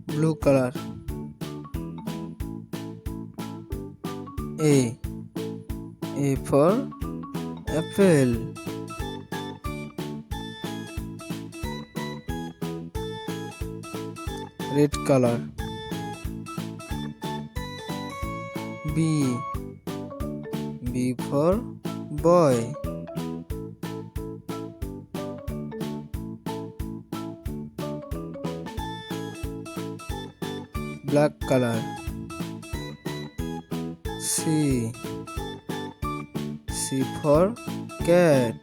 blue color. A for apple. Red color. B for boy. Black color. C for cat.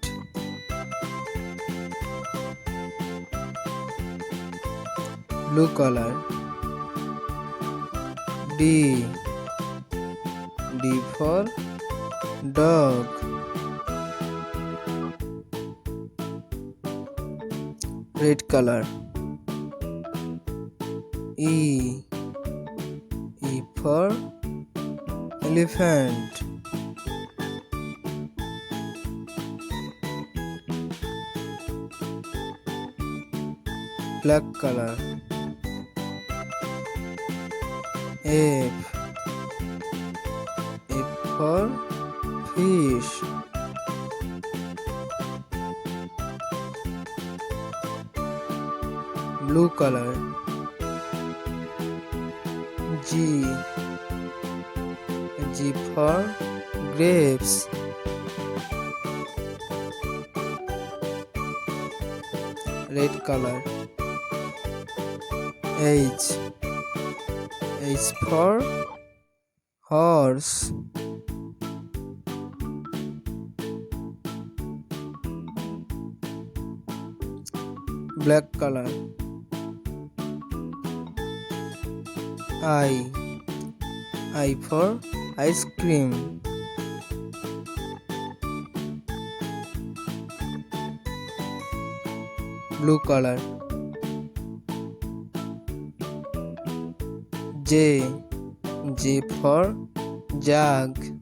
Blue color. D for dog. Red color. E for elephant. Black color. F for fish. Blue color. G for grapes. Red color. H for horse. Black color. I for ice cream. Blue color. J for jug.